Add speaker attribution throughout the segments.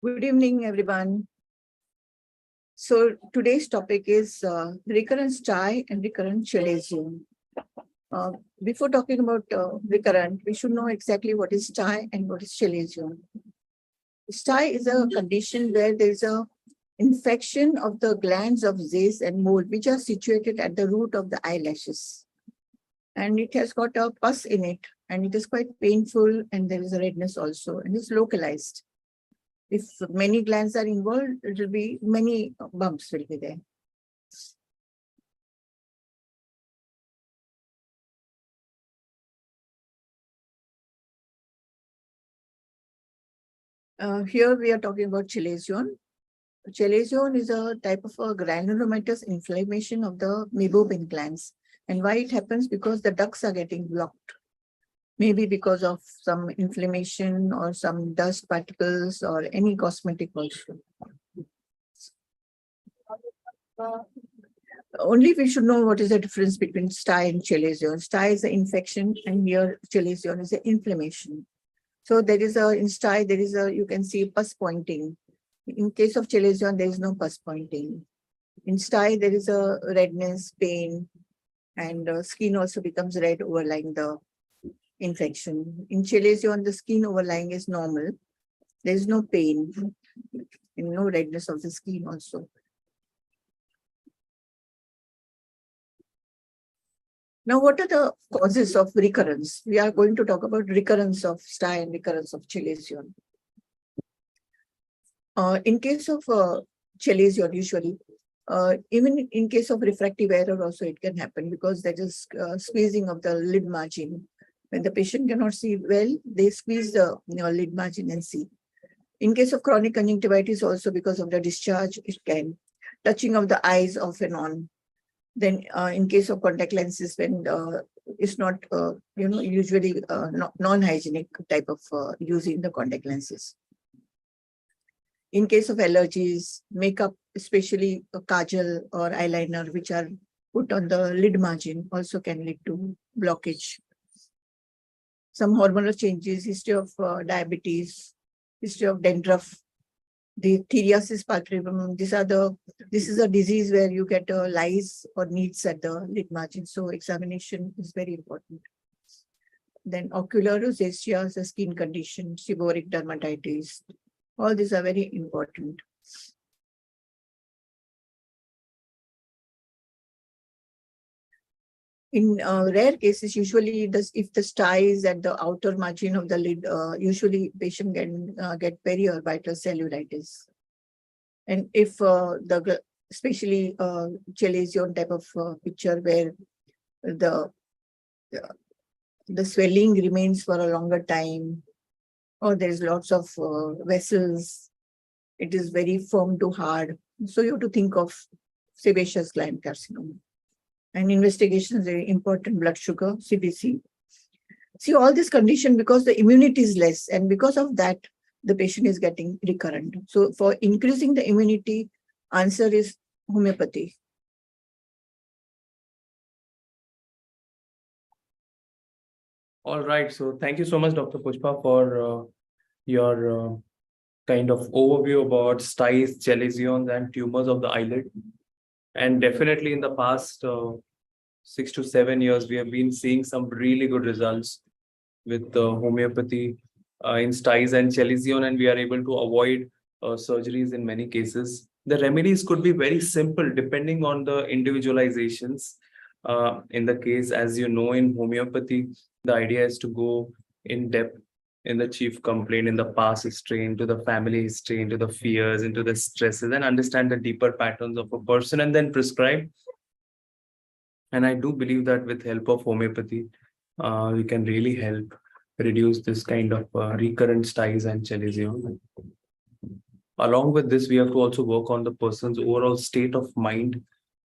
Speaker 1: Good evening, everyone. So today's topic is recurrent stye and recurrent chalazion. Before talking about recurrent, we should know exactly what is stye and what is chalazion. Stye is a condition where there is a infection of the glands of Zeiss and mole, which are situated at the root of the eyelashes. And it has got a pus in it, and it is quite painful, and there is a redness also, and it's localized. If many glands are involved, it will be many bumps will be there. Here we are talking about chalazion. Chalazion is a type of a granulomatous inflammation of the meibomian glands. And why it happens? Because the ducts are getting blocked. Maybe because of some inflammation or some dust particles or any cosmetic also. Only we should know what is the difference between stye and chalazion. Stye is the infection, and here chalazion is the inflammation. So there is in stye, there is you can see pus pointing. In case of chalazion, there is no pus pointing. In stye, there is a redness, pain, and skin also becomes red overlying the infection. In chalazion, the skin overlying is normal. There is no pain and no redness of the skin also. Now, what are the causes of recurrence? We are going to talk about recurrence of stye and recurrence of chalazion. In case of chalazion, usually, even in case of refractive error also it can happen because there is squeezing of the lid margin. When the patient cannot see well, they squeeze the lid margin and see. In case of chronic conjunctivitis also, because of the discharge, it can. Touching of the eyes off and on. Then in case of contact lenses, when it's not, usually non-hygienic type of using the contact lenses. In case of allergies, makeup, especially kajal or eyeliner, which are put on the lid margin, also can lead to blockage. Some hormonal changes, history of diabetes, history of dandruff, the theriasis palpebrum. This is a disease where you get lice or needs at the lid margin. So examination is very important. Then ocular rosacea is a skin condition, seborrheic dermatitis. All these are very important. In rare cases, usually if the stye is at the outer margin of the lid, usually patient can get periorbital cellulitis. And if especially chalazion type of picture where the swelling remains for a longer time, or there's lots of vessels, it is very firm to hard. So you have to think of sebaceous gland carcinoma. And investigation is very important, blood sugar, CBC. See, all this condition because the immunity is less, and because of that, the patient is getting recurrent. So for increasing the immunity, answer is homeopathy.
Speaker 2: All right. So thank you so much, Dr. Pushpa, for your kind of overview about styes, chalazions, and tumors of the eyelid. And definitely in the past 6 to 7 years, we have been seeing some really good results with homeopathy in styes and chalazion, and we are able to avoid surgeries in many cases. The remedies could be very simple depending on the individualizations. In the case, as you know, in homeopathy, the idea is to go in depth in the chief complaint, in the past history, into the family history, into the fears, into the stresses, and understand the deeper patterns of a person and then prescribe. And I do believe that with help of homeopathy, we can really help reduce this kind of recurrent styes and chalazion. Along with this, we have to also work on the person's overall state of mind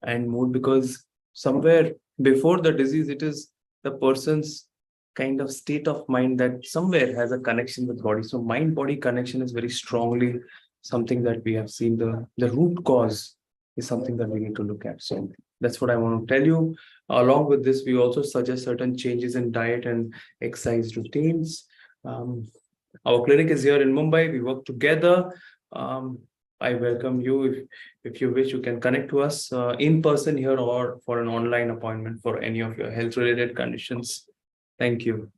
Speaker 2: and mood, because somewhere before the disease, it is the person's kind of state of mind that somewhere has a connection with body. So mind-body connection is very strongly something that we have seen. The root cause is something that we need to look at. So that's what I want to tell you. Along with this, we also suggest certain changes in diet and exercise routines. Our clinic is here in Mumbai. We work together I welcome you. If you wish, you can connect to us in person here or for an online appointment for any of your health related conditions. Thank you.